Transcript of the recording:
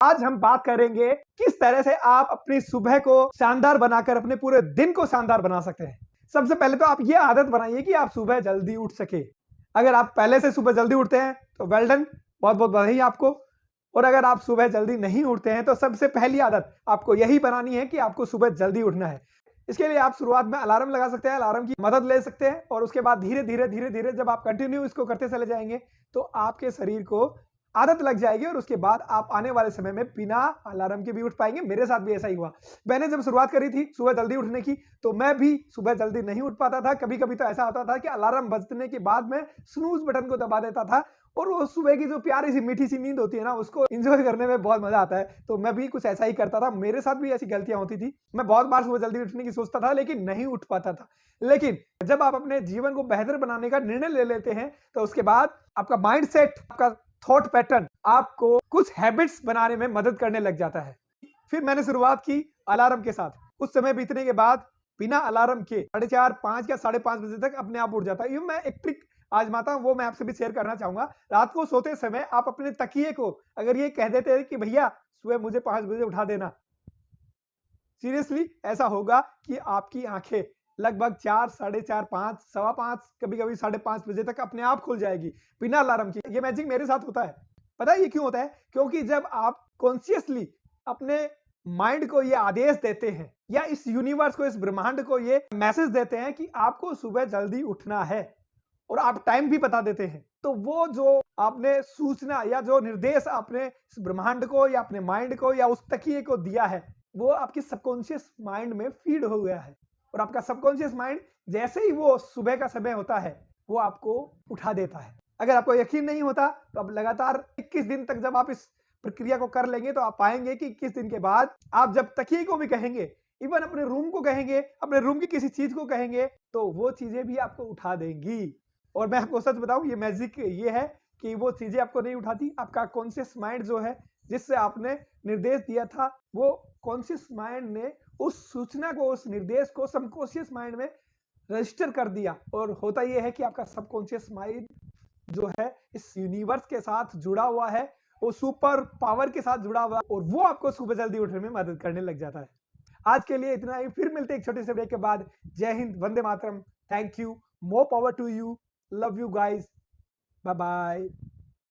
आज हम बात करेंगे किस तरह से आप अपनी सुबह को शानदार बनाकर अपने पूरे दिन को शानदार बना सकते हैं। सबसे पहले तो आप ये आदत बनाइए कि आप सुबह जल्दी उठ सके। अगर आप पहले से सुबह जल्दी उठते हैं तो वेल डन, बहुत बहुत बधाई आपको। और अगर आप सुबह जल्दी नहीं उठते हैं तो सबसे पहली आदत आपको यही बनानी है कि आपको सुबह जल्दी उठना है। इसके लिए आप शुरुआत में अलार्म लगा सकते हैं, अलार्म की मदद ले सकते हैं और उसके बाद धीरे धीरे जब आप कंटिन्यू इसको करते चले जाएंगे तो आपके शरीर को आदत लग जाएगी और उसके बाद आप आने वाले समय में बिना अलार्म के भी उठ पाएंगे। मेरे साथ भी ऐसा ही हुआ। मैंने जब शुरुआत करी थी सुबह जल्दी उठने की तो मैं भी सुबह जल्दी नहीं उठ पाता था। कभी कभी तो ऐसा होता था कि अलार्म बजने के बाद मैं स्नूज बटन को दबा देता था और वो सुबह की जो प्यारी सी मीठी सी नींद होती है ना, उसको एंजॉय करने में बहुत मजा आता है। तो मैं भी कुछ ऐसा ही करता था, मेरे साथ भी ऐसी गलतियां होती थी। मैं बहुत बार सुबह जल्दी उठने की सोचता था लेकिन नहीं उठ पाता था। लेकिन जब आप अपने जीवन को बेहतर बनाने का निर्णय ले लेते हैं तो उसके बाद आपका माइंड सेट, आपका थॉट पैटर्न आपको कुछ हैबिट्स बनाने में मदद करने लग जाता है। फिर मैंने शुरुआत की अलार्म के साथ। कुछ समय बीतने के बाद बिना अलार्म के 4:30, 5 या 5:30 बजे तक अपने आप उठ जाता है। ये मैं एक ट्रिक आजमाता हूं, वो मैं आपसे भी शेयर करना चाहूंगा। रात को सोते समय आप अपने तकिए को अगर ये कह देते हैं कि भैया सुबह मुझे 5 बजे उठा देना, सीरियसली ऐसा होगा कि आपकी आंखें लगभग 4, 4:30, 5, 5:15, कभी कभी 5:30 बजे तक अपने आप खुल जाएगी बिना अलार्म की। ये मैजिक मेरे साथ होता है। पता है ये क्यों होता है? क्योंकि जब आप कॉन्शियसली अपने माइंड को ये आदेश देते हैं या इस यूनिवर्स को, इस ब्रह्मांड को ये मैसेज देते हैं कि आपको सुबह जल्दी उठना है और आप टाइम भी बता देते हैं, तो वो जो आपने सूचना या जो निर्देश आपने इस ब्रह्मांड को या अपने माइंड को या उस तकिए को दिया है वो आपके सबकॉन्शियस माइंड में फीड हो गया है और आपका सबकॉन्शियस माइंड जैसे ही वो सुबह का समय होता है वो आपको उठा देता है। अगर आपको यकीन नहीं होता तो अब लगातार 21 दिन तक जब आप इस प्रक्रिया को कर लेंगे तो आप पाएंगे कि 21 दिन के बाद आप जब तकिए को भी कहेंगे, इवन अपने रूम को कहेंगे, अपने रूम की किसी चीज को कहेंगे तो वो चीजें भी आपको उठा देंगी। और मैं आपको सच बताऊं, ये मैजिक ये है कि वो चीजें आपको नहीं उठाती। आपका कॉन्शियस माइंड जो है जिससे आपने निर्देश दिया था, वो कॉन्शियस माइंड ने उस सूचना को, उस निर्देश को सबकॉन्शियस माइंड में रजिस्टर कर दिया। और होता यह है कि आपका सबकॉन्शियस माइंड जो है इस यूनिवर्स के साथ जुड़ा हुआ है, वो सुपर पावर के साथ जुड़ा हुआ है और वो आपको सुबह जल्दी उठने में मदद करने लग जाता है। आज के लिए इतना ही, फिर मिलते हैं एक छोटे से ब्रेक के बाद। जय हिंद, वंदे मातरम, thank you, more power to you, love you guys, bye bye.